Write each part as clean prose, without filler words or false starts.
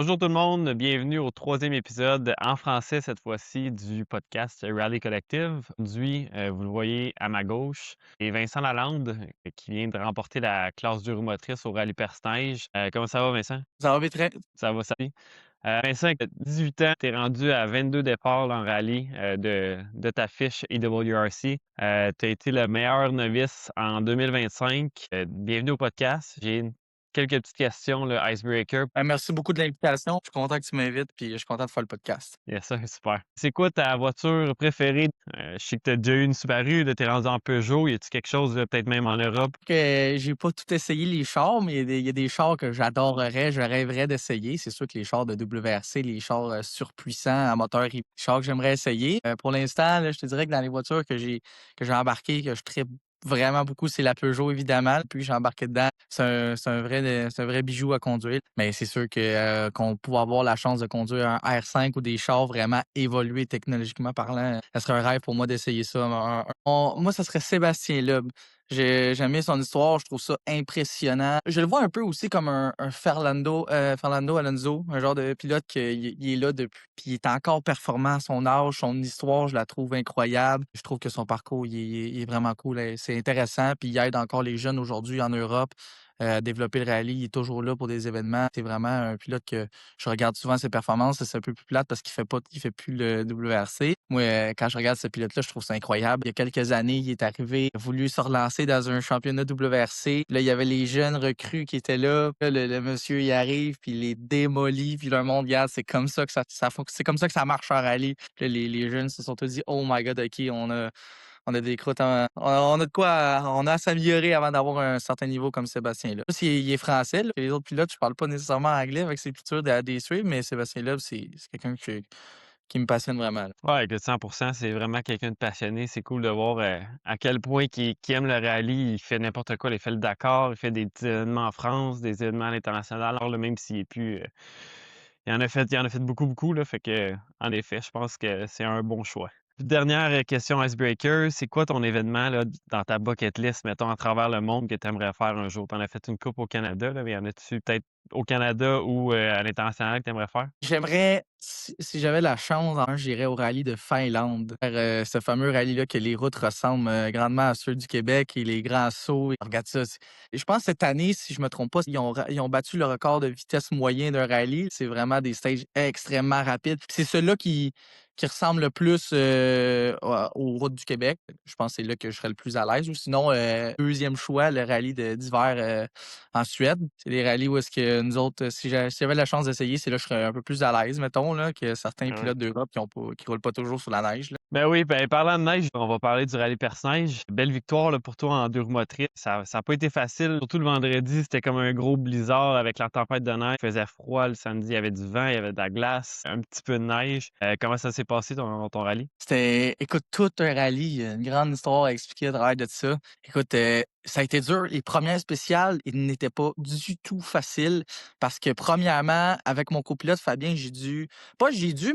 Bonjour tout le monde, bienvenue au troisième épisode en français cette fois-ci du podcast Rally Collective. Aujourd'hui, vous le voyez à ma gauche, et Vincent Lalande qui vient de remporter la classe motrice au Rallye Perce-Neige. Comment ça va, Vincent? Ça va bien très Ça va, ça va? Vincent, tu as 18 ans, tu es rendu à 22 départs en rallye de ta fiche EWRC. Tu as été le meilleur novice en 2025. Bienvenue au podcast. J'ai quelques petites questions, le icebreaker. merci beaucoup de l'invitation. Je suis content que tu m'invites, puis je suis content de faire le podcast. Yes, ça, super. C'est quoi ta voiture préférée? Je sais que tu as déjà eu une Subaru, là, tu es rendu en Peugeot. Y a-tu quelque chose, là, peut-être même en Europe? Que j'ai pas tout essayé les chars, mais il y a des chars que j'adorerais, je rêverais d'essayer. C'est sûr que les chars de WRC, les chars, surpuissants à moteur les chars que j'aimerais essayer. Pour l'instant, là, je te dirais que dans les voitures que j'ai embarquées, que je trippe vraiment beaucoup, c'est la Peugeot évidemment. Puis j'ai embarqué dedans. C'est un vrai bijou à conduire. Mais c'est sûr que, qu'on pourrait avoir la chance de conduire un R5 ou des chars vraiment évolués technologiquement parlant, ça serait un rêve pour moi d'essayer ça. Moi, ça serait Sébastien Loeb. J'aime bien son histoire, je trouve ça impressionnant. Je le vois un peu aussi comme un Fernando Alonso, un genre de pilote qui il est là depuis puis il est encore performant à son âge. Son histoire, je la trouve incroyable. Je trouve que son parcours, il est vraiment cool, c'est intéressant, puis il aide encore les jeunes aujourd'hui en Europe, à développer le rallye. Il est toujours là pour des événements. C'est vraiment un pilote que je regarde souvent ses performances. C'est un peu plus plate parce qu'il fait plus le WRC. Moi, quand je regarde ce pilote-là, je trouve ça incroyable. Il y a quelques années, il est arrivé, il a voulu se relancer dans un championnat WRC. Là, il y avait les jeunes recrues qui étaient là. Là, le monsieur, il arrive, puis il les démolit, puis leur monde, regarde, c'est comme ça que c'est comme ça que ça marche en rallye. Puis là, les jeunes se sont tous dit, oh my god, ok, on a des croûtes, on a de quoi, on a à s'améliorer avant d'avoir un certain niveau comme Sébastien Loeb. Il est français, là. Les autres pilotes, je parle pas nécessairement anglais avec c'est plus dur des suivre, mais Sébastien Loeb, c'est quelqu'un qui me passionne vraiment, là. Ouais, que 100%, c'est vraiment quelqu'un de passionné. C'est cool de voir à quel point qu'il aime le rallye. Il fait n'importe quoi. Il fait le Dakar, il fait des petits événements en France, des événements à l'international. Alors, là, même s'il est plus. Il en a fait beaucoup, beaucoup. Là, fait que, en effet, je pense que c'est un bon choix. Dernière question icebreaker, c'est quoi ton événement là, dans ta bucket list, mettons, à travers le monde que tu aimerais faire un jour? Tu en as fait une coupe au Canada, là, mais y en a-tu peut-être au Canada ou à l'international que tu aimerais faire? J'aimerais, si j'avais la chance, j'irais au rallye de Finlande, faire, ce fameux rallye-là que les routes ressemblent, grandement à ceux du Québec et les grands sauts. Regarde ça, et je pense cette année, si je me trompe pas, ils ont battu le record de vitesse moyen d'un rallye. C'est vraiment des stages extrêmement rapides. C'est ceux-là qui ressemblent le plus, aux routes du Québec. Je pense que c'est là que je serais le plus à l'aise. Ou sinon, 2e choix, le rallye d'hiver, en Suède. C'est des rallyes où est-ce que nous autres, si j'avais la chance d'essayer, c'est là que je serais un peu plus à l'aise, mettons, là, que certains Ah ouais. pilotes d'Europe qui roulent pas toujours sur la neige, là. Ben oui, ben parlant de neige, on va parler du rallye Perce-Neige. Belle victoire là, pour toi en deux roues motrices. Ça a pas été facile, surtout le vendredi, c'était comme un gros blizzard avec la tempête de neige. Il faisait froid le samedi, il y avait du vent, il y avait de la glace, un petit peu de neige. Comment ça s'est passé ton rallye? C'était, écoute, tout un rallye, il y a une grande histoire à expliquer à travers de ça. Écoute, ça a été dur. Les premières spéciales, ils n'étaient pas du tout faciles parce que premièrement, avec mon copilote Fabien,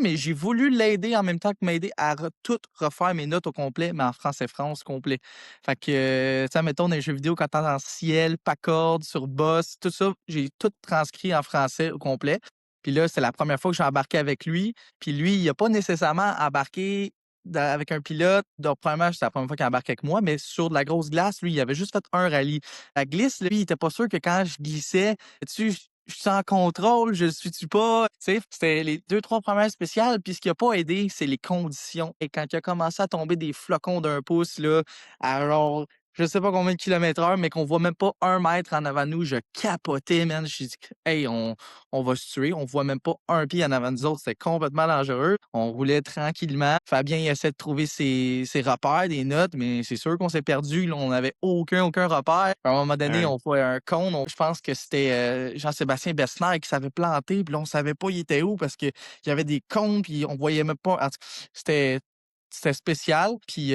mais j'ai voulu l'aider en même temps que m'aider à tout refaire mes notes au complet, mais en France complet. Fait que, tu sais, mettons, dans les jeux vidéo, quand t'entends en ciel, pas corde, sur boss, tout ça, j'ai tout transcrit en français au complet. Puis là, c'est la première fois que j'ai embarqué avec lui. Puis lui, il a pas nécessairement embarqué avec un pilote. Donc, premièrement, c'est la première fois qu'il embarque avec moi, mais sur de la grosse glace, lui, il avait juste fait un rallye. La glisse, lui, il était pas sûr que quand je glissais, tu je suis en contrôle, je suis-tu pas? Tu sais, c'était les 2, 3 premières spéciales. Puis ce qui a pas aidé, c'est les conditions. Et quand il a commencé à tomber des flocons d'un pouce, là, à genre, je sais pas combien de kilomètres heure, mais qu'on voit même pas 1 mètre en avant de nous, je capotais, man. Je dit, hey, on va se tuer. On voit même pas un pied en avant de nous autres. C'était complètement dangereux. On roulait tranquillement. Fabien, il essaie de trouver ses repères, des notes, mais c'est sûr qu'on s'est perdu. Là, on n'avait aucun repère. À un moment donné, Ouais. on voit un cône. Je pense que c'était Jean-Sébastien Bessner qui s'avait planté. Puis là, on savait pas il était où parce que il y avait des cônes, puis on voyait même pas. En tout cas, c'était spécial. Puis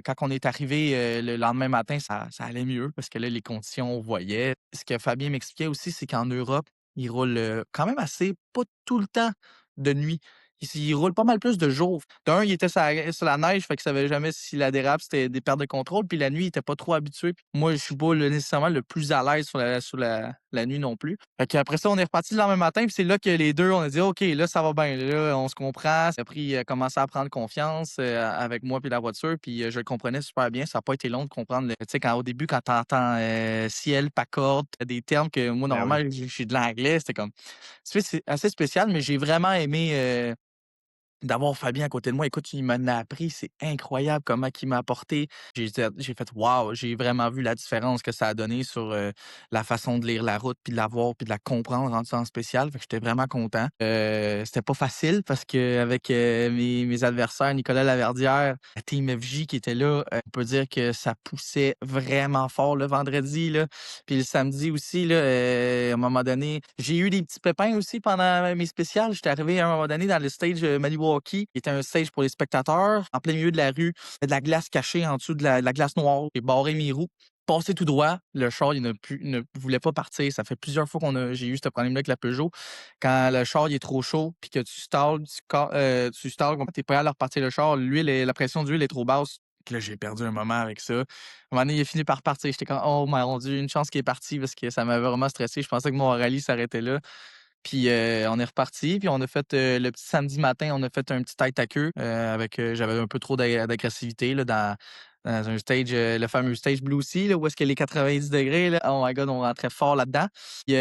quand on est arrivé le lendemain matin, ça allait mieux parce que là, les conditions, on voyait. Ce que Fabien m'expliquait aussi, c'est qu'en Europe, ils roulent quand même assez, pas tout le temps de nuit. il roule pas mal plus de jour. D'un, il était sur la neige, fait qu'il savait jamais si la dérape, c'était des pertes de contrôle. Puis la nuit, il était pas trop habitué. Puis moi, je suis pas nécessairement le plus à l'aise sur la nuit non plus. Fait qu'après ça, on est reparti le lendemain matin. Puis c'est là que les deux, on a dit, OK, là, ça va bien. Là, on se comprend. Ça a pris, commencé à prendre confiance avec moi puis la voiture. Puis je le comprenais super bien. Ça n'a pas été long de comprendre. Tu sais, au début, quand tu entends ciel, pacorde, des termes que moi, Ben normalement, oui. j'ai de l'anglais, c'était comme. C'est assez spécial, mais j'ai vraiment aimé d'avoir Fabien à côté de moi. Écoute, il m'en a appris, c'est incroyable comment il m'a apporté. J'ai fait waouh, j'ai vraiment vu la différence que ça a donné sur la façon de lire la route, puis de la voir, puis de la comprendre rendu en spécial. Fait que j'étais vraiment content. C'était pas facile parce que avec mes adversaires, Nicolas Laverdière, la Team FJ qui était là, on peut dire que ça poussait vraiment fort le vendredi. Là. Puis le samedi aussi, là, à un moment donné, j'ai eu des petits pépins aussi pendant mes spéciales. J'étais arrivé à un moment donné dans le stage Maniwaki, qui était un stage pour les spectateurs, en plein milieu de la rue. Il y a de la glace cachée en dessous de la glace noire. J'ai barré mes roues. Passé tout droit, le char ne voulait pas partir. Ça fait plusieurs fois j'ai eu ce problème-là avec la Peugeot. Quand le char il est trop chaud, puis que tu stalles, quand tu es prêt à leur repartir le char, la pression d'huile est trop basse. Là, j'ai perdu un moment avec ça. À un moment donné, il a fini par partir. J'étais comme, oh mon Dieu, une chance qu'il est parti parce que ça m'avait vraiment stressé. Je pensais que mon rallye s'arrêtait là. Puis on est reparti, puis on a fait le petit samedi matin, on a fait un petit tête à queue avec j'avais un peu trop d'agressivité là, dans un stage, le fameux stage Blue Sea, là, où est-ce que les 90 degrés, là, oh my god, on rentrait fort là-dedans. Puis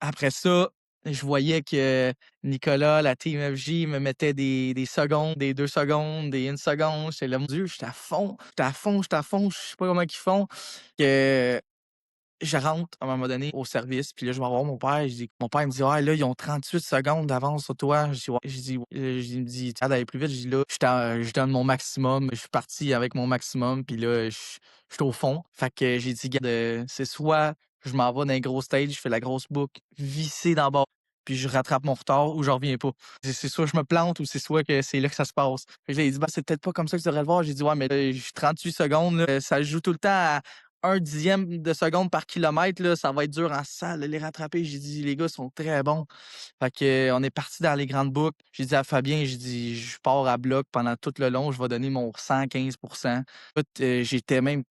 après ça, je voyais que Nicolas, la Team FJ, me mettait des secondes, des 2 secondes, des 1 seconde. J'étais là, mon Dieu, j'étais à fond, j'étais à fond, j'étais à fond, je sais pas comment ils font. Que je rentre à un moment donné au service, puis là, je vais voir mon père. Je dis, mon père il me dit, ah, là, ils ont 38 secondes d'avance sur toi. Je dis, ouais. Je dis, ouais. Il me dit, tu as d'aller plus vite. Je dis, là, je donne mon maximum. Je suis parti avec mon maximum, puis là, je suis au fond. Fait que j'ai dit, regarde, c'est soit je m'en vais dans un gros stage, je fais la grosse boucle, vissée dans le bord, puis je rattrape mon retard ou je reviens pas. C'est soit je me plante ou c'est soit que c'est là que ça se passe. Fait que là, il dit, bah, c'est peut-être pas comme ça que tu devrais le voir. J'ai dit, ouais, mais là, 38 secondes, là, ça se joue tout le temps à 1/10 de seconde par kilomètre, là, ça va être dur en salle de les rattraper. J'ai dit, les gars sont très bons. Fait que, on est parti dans les grandes boucles. J'ai dit à Fabien, j'ai dit, je pars à bloc pendant tout le long, je vais donner mon 115%. Écoute, j'étais même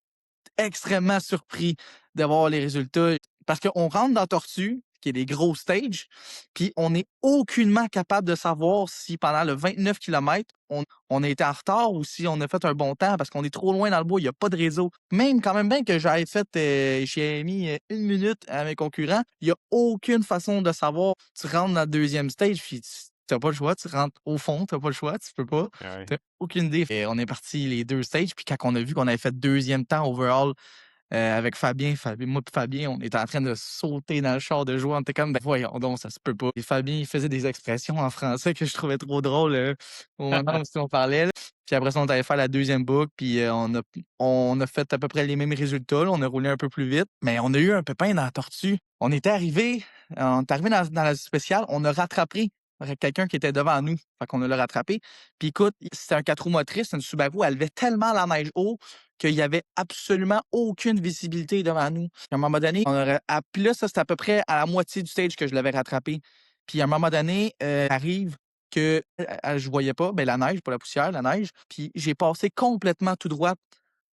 extrêmement surpris de voir les résultats parce qu'on rentre dans Tortue, qui est des gros stages, puis on n'est aucunement capable de savoir si pendant le 29 kilomètres, on a été en retard ou si on a fait un bon temps parce qu'on est trop loin dans le bois, il n'y a pas de réseau. Même quand même bien que j'avais fait, j'ai mis 1 minute à mes concurrents, il n'y a aucune façon de savoir. Tu rentres dans le deuxième stage, puis tu n'as pas le choix, tu rentres au fond, tu n'as pas le choix, tu peux pas. Ah oui. Tu aucune idée. Et on est parti les 2 stages, puis quand on a vu qu'on avait fait deuxième temps overall avec Fabien, moi et Fabien, on était en train de sauter dans le char de joie. On était comme, ben voyons donc, ça se peut pas. Et Fabien, il faisait des expressions en français que je trouvais trop drôles au moment où on parlait. Là. Puis après ça, on est allé faire la deuxième boucle, puis on a fait à peu près les mêmes résultats. Là. On a roulé un peu plus vite, mais on a eu un pépin dans la tortue. On est arrivé dans la spéciale, on a rattrapé quelqu'un qui était devant nous. Fait qu'on a le rattrapé. Puis écoute, c'était un 4 roues motrices, une Subaru, elle levait tellement la neige haut qu'il y avait absolument aucune visibilité devant nous. À un moment donné, puis là, ça, c'était à peu près à la moitié du stage que je l'avais rattrapé. Puis à un moment donné, arrive que je voyais pas, ben la neige, pas la poussière, la neige. Puis j'ai passé complètement tout droit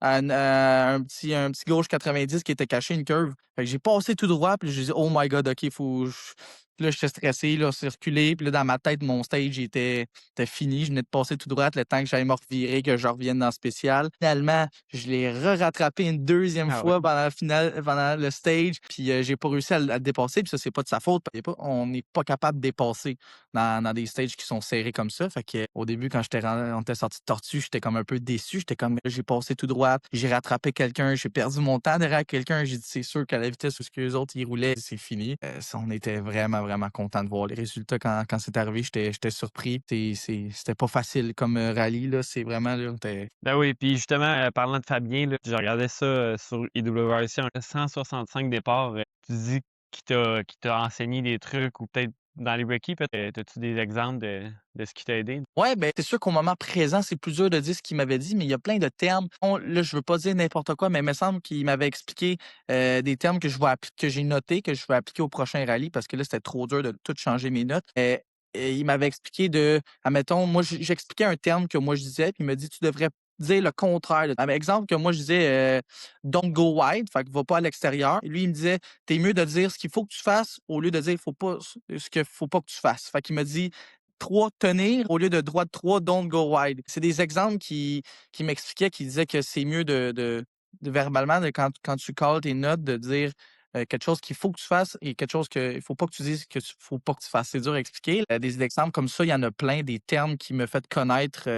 à un petit gauche 90 qui était caché, une curve. Fait que j'ai passé tout droit, puis j'ai dit, oh my god, OK, faut. Puis là, j'étais stressé, là, circulé, puis là, dans ma tête, mon stage était fini. Je venais de passer tout droit le temps que j'allais me revirer, que je revienne dans le spécial. Finalement, je l'ai rattrapé une deuxième Ah ouais. fois pendant la finale, pendant le stage, puis j'ai pas réussi à le dépasser, puis ça, c'est pas de sa faute. On n'est pas capable de dépasser dans des stages qui sont serrés comme ça. Fait que, au début, quand on était sorti de Tortue, j'étais comme un peu déçu. J'étais comme, j'ai passé tout droit, j'ai rattrapé quelqu'un, j'ai perdu mon temps derrière quelqu'un. J'ai dit, c'est sûr qu'à la vitesse où les autres ils roulaient, c'est fini. On était vraiment, vraiment content de voir les résultats quand c'est arrivé. J'étais surpris. C'était pas facile comme rallye. Là. C'est vraiment, là, Ben oui, puis justement, parlant de Fabien, là, je regardais ça sur IWRC, 165 départs. Tu dis qu'il t'a enseigné des trucs ou peut-être dans les rookies, peut-être, as-tu des exemples de ce qui t'a aidé? Ouais, ben, c'est sûr qu'au moment présent, c'est plus dur de dire ce qu'il m'avait dit, mais il y a plein de termes. Là, je veux pas dire n'importe quoi, mais il me semble qu'il m'avait expliqué des termes que j'ai notés, que je vais appliquer au prochain rallye, parce que là, c'était trop dur de tout changer mes notes. Et il m'avait expliqué de admettons, moi, j'expliquais un terme que moi je disais, puis il m'a dit: «Tu devrais dire le contraire de» exemple que moi je disais, «Don't go wide», fait que va pas à l'extérieur. Et lui, il me disait: «Tu mieux de dire ce qu'il faut que tu fasses au lieu de dire faut pas ce qu'il faut pas que tu fasses». Fait qu'il m'a dit: «3 tenir au lieu de droite 3 don't go wide». C'est des exemples qui m'expliquaient, qui disaient que c'est mieux de verbalement, de quand tu calls tes notes, de dire quelque chose qu'il faut que tu fasses et quelque chose qu'il faut pas que tu dises que tu faut pas que tu fasses. C'est dur à expliquer. Des exemples comme ça, il y en a plein, des termes qui me fait connaître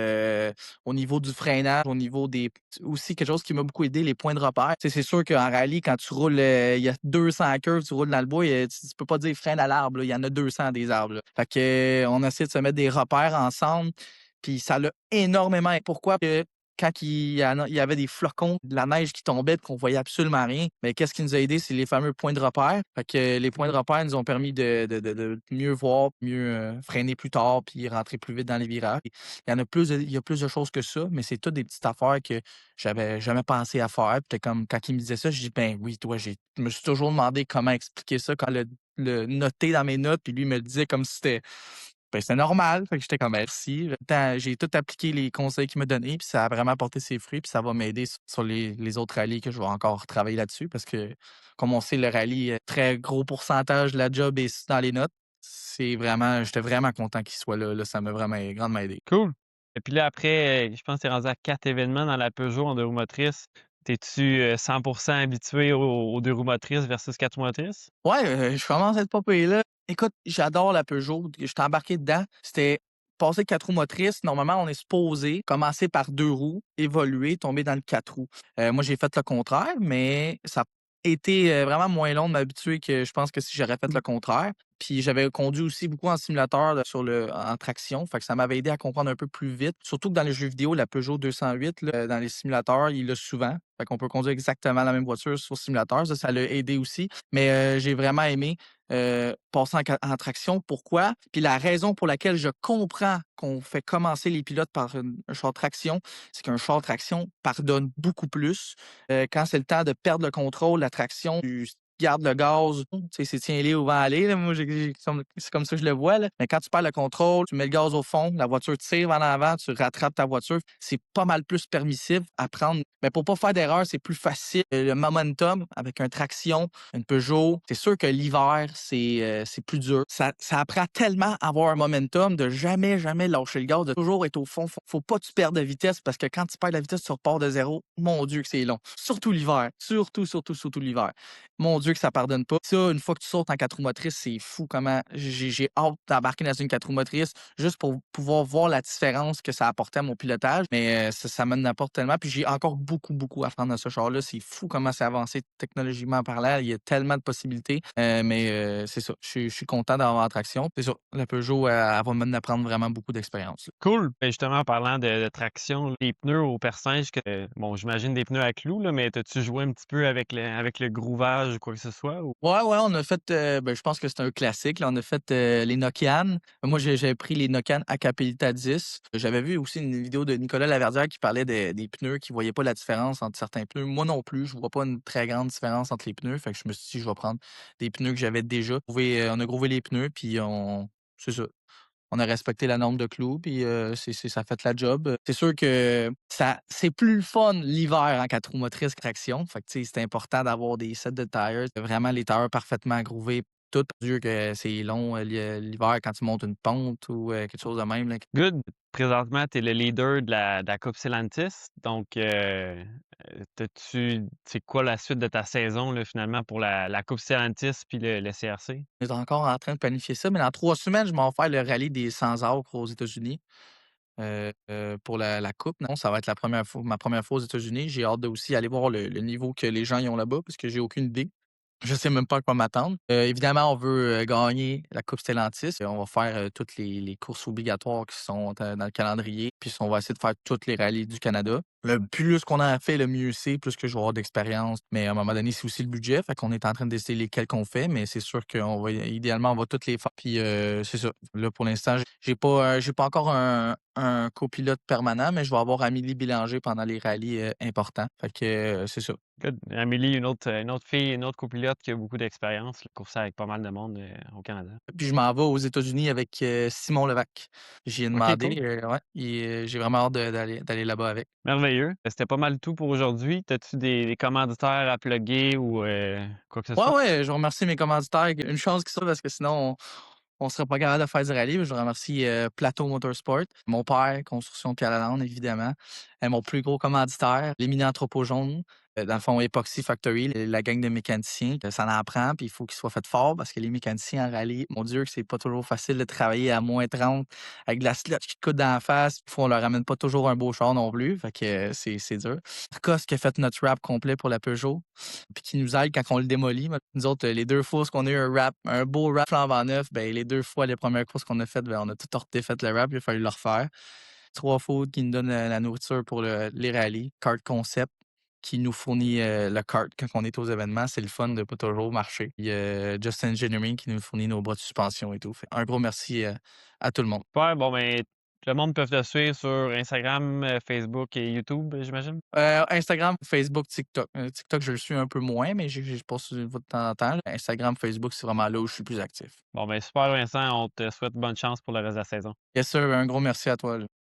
au niveau du freinage, au niveau des aussi quelque chose qui m'a beaucoup aidé, les points de repère. Tu sais, c'est sûr qu'en rallye, quand tu roules, il y a 200 curves, tu roules dans le bois, tu peux pas dire freine à l'arbre, là, il y en a 200 des arbres. Là. Fait que on essaie de se mettre des repères ensemble. Puis ça l'a énormément. Pourquoi? Quand il y avait des flocons, de la neige qui tombait et qu'on voyait absolument rien, mais qu'est-ce qui nous a aidé? C'est les fameux points de repère. Fait que les points de repère nous ont permis de mieux voir, mieux freiner plus tard puis rentrer plus vite dans les virages. Il y a plus de choses que ça, mais c'est toutes des petites affaires que j'avais jamais pensé à faire. Puis comme quand il me disait ça, je dis ben oui, toi, je me suis toujours demandé comment expliquer ça, quand le noter dans mes notes, puis lui me le disait comme si c'était normal. Fait que j'étais comme merci. J'ai tout appliqué les conseils qu'il m'a donnés, puis ça a vraiment porté ses fruits, puis ça va m'aider sur les autres rallyes que je vais encore travailler là-dessus parce que, comme on sait, le rallye, très gros pourcentage de la job est dans les notes. J'étais vraiment content qu'il soit là, ça m'a vraiment grandement aidé. Cool. Et puis là, après, je pense que tu es rendu à 4 événements dans la Peugeot en 2 roues motrices. T'es-tu, 100 habitué aux 2 roues motrices versus 4 roues motrices? Ouais, je commence à être pas pire là. Écoute, j'adore la Peugeot, j'étais embarqué dedans. C'était passer 4 roues motrices. Normalement, on est supposé commencer par 2 roues, évoluer, tomber dans le 4 roues. Moi, j'ai fait le contraire, mais ça a été, vraiment moins long de m'habituer que je pense que si j'aurais fait le contraire. Puis j'avais conduit aussi beaucoup en simulateur en traction, fait que ça m'avait aidé à comprendre un peu plus vite. Surtout que dans les jeux vidéo, la Peugeot 208 là, dans les simulateurs, il l'a souvent. Fait qu'on peut conduire exactement la même voiture sur simulateur. Ça l'a aidé aussi. Mais j'ai vraiment aimé passer en traction. Pourquoi? Puis la raison pour laquelle je comprends qu'on fait commencer les pilotes par un char de traction, c'est qu'un char de traction pardonne beaucoup plus. Quand c'est le temps de perdre le contrôle, la traction, tu gardes le gaz, tu sais, c'est tiens-les ou va aller. Là. Moi, c'est comme ça que je le vois. Là. Mais quand tu perds le contrôle, tu mets le gaz au fond, la voiture tire en avant, tu rattrapes ta voiture. C'est pas mal plus permissif à prendre. Mais pour pas faire d'erreur, c'est plus facile. Le momentum avec un traction, une Peugeot, c'est sûr que l'hiver, c'est plus dur. Ça apprend tellement à avoir un momentum de jamais, jamais lâcher le gaz, de toujours être au fond. Faut pas que tu perdes de vitesse parce que quand tu perds la vitesse, tu repars de zéro. Mon Dieu que c'est long. Surtout l'hiver. Surtout, surtout, surtout l'hiver. Mon Dieu que ça pardonne pas. Ça, une fois que tu sautes en 4 roues motrices, c'est fou comment j'ai hâte d'embarquer dans une 4 roues motrices juste pour pouvoir voir la différence que ça apportait à mon pilotage. Mais ça me n'apporte tellement. Puis j'ai encore beaucoup, beaucoup à apprendre dans ce char-là. C'est fou comment c'est avancé technologiquement parlant. Il y a tellement de possibilités. Mais c'est ça. Je suis content d'avoir en traction. C'est ça. La Peugeot, elle va m'apprendre vraiment beaucoup d'expérience. Cool. Ben, justement, en parlant de traction, les pneus au perçage bon, j'imagine des pneus à clous, là, mais t'as-tu joué un petit peu avec le grouvage ou quoi que ce soit ou? Ouais, ouais, on a fait, ben, je pense que c'est un classique, là. On a fait, les Nokian. Moi, j'avais pris les Nokian Hakkapeliitta 10. J'avais vu aussi une vidéo de Nicolas Laverdière qui parlait des pneus, qui voyait pas la différence entre certains pneus. Moi non plus, je vois pas une très grande différence entre les pneus. Fait que je me suis dit: «Je vais prendre des pneus que j'avais déjà». On a grouvé les pneus, puis c'est ça. On a respecté la norme de clous, puis ça a fait la job. C'est sûr que c'est plus le fun l'hiver en 4 roues motrices que traction. Fait que, tu sais, c'est important d'avoir des sets de tires, vraiment les tires parfaitement groovés. Tout, Dieu que c'est long l'hiver quand tu montes une pente ou quelque chose de même. Là. Good. Présentement, tu es le leader de la Coupe Stellantis. Donc, c'est quoi la suite de ta saison, là, finalement, pour la Coupe Stellantis puis le CRC? On est encore en train de planifier ça, mais dans 3 semaines, je m'en vais faire le rallye des 100 acres aux États-Unis. Pour la coupe, non, ça va être ma première fois aux États-Unis. J'ai hâte de aussi aller voir le niveau que les gens y ont là-bas parce que j'ai aucune idée. Je sais même pas à quoi m'attendre. Évidemment, on veut, gagner la coupe Stellantis. On va faire, toutes les courses obligatoires qui sont, dans le calendrier. puis on va essayer de faire toutes les rallyes du Canada. Le plus qu'on en fait, le mieux c'est, plus que je vais avoir d'expérience. Mais à un moment donné, c'est aussi le budget, fait qu'on est en train d'essayer lesquels qu'on fait, mais c'est sûr qu'on va idéalement, on va toutes les faire. Puis c'est ça. Là, pour l'instant, j'ai pas encore un copilote permanent, mais je vais avoir Amélie Bélanger pendant les rallyes importants. Fait que c'est ça. Good. Amélie, une autre fille, une autre copilote qui a beaucoup d'expérience, là, course avec pas mal de monde, au Canada. Puis je m'en vais aux États-Unis avec Simon Levac. J'y ai OK, demandé, cool. ouais, j'ai vraiment hâte d'aller là-bas avec. Merveilleux. C'était pas mal tout pour aujourd'hui. T'as-tu des commanditaires à plugger ou, quoi que ce Ouais, soit? ouais, je remercie mes commanditaires. Une chance qu'ils soient parce que sinon on serait pas capable de faire du rallye. Je remercie Plateau Motorsport, mon père, Construction Pierre Lalande, évidemment, mon plus gros commanditaire, les mini entrepôts jaunes, dans le fond, Epoxy Factory, la gang de mécaniciens, ça en prend, puis il faut qu'ils soient faits forts parce que les mécaniciens en rallye, mon Dieu, que c'est pas toujours facile de travailler à -30 avec de la slotch qui te coûte dans la face. On leur ramène pas toujours un beau char non plus, fait que c'est dur. Arcos qui a fait notre wrap complet pour la Peugeot, puis qui nous aide quand on le démolit. Nous autres, les 2 fois qu'on a eu un beau wrap flambant neuf, ben les 2 fois, les premières courses qu'on a faites, ben on a tout refait le wrap, il a fallu le refaire. 3 Food qui nous donne la nourriture pour les rallyes. Kart Concept qui nous fournit le kart quand on est aux événements. C'est le fun de pas toujours marcher. Il y a Just Engineering qui nous fournit nos bras de suspension et tout. Fait un gros merci à tout le monde. Super, bon, ben, le monde peut te suivre sur Instagram, Facebook et YouTube, j'imagine? Instagram, Facebook, TikTok. TikTok, je le suis un peu moins, mais je passe de temps en temps. Instagram, Facebook, c'est vraiment là où je suis plus actif. Bon, ben, super Vincent, on te souhaite bonne chance pour le reste de la saison. Bien sûr, un gros merci à toi. Là.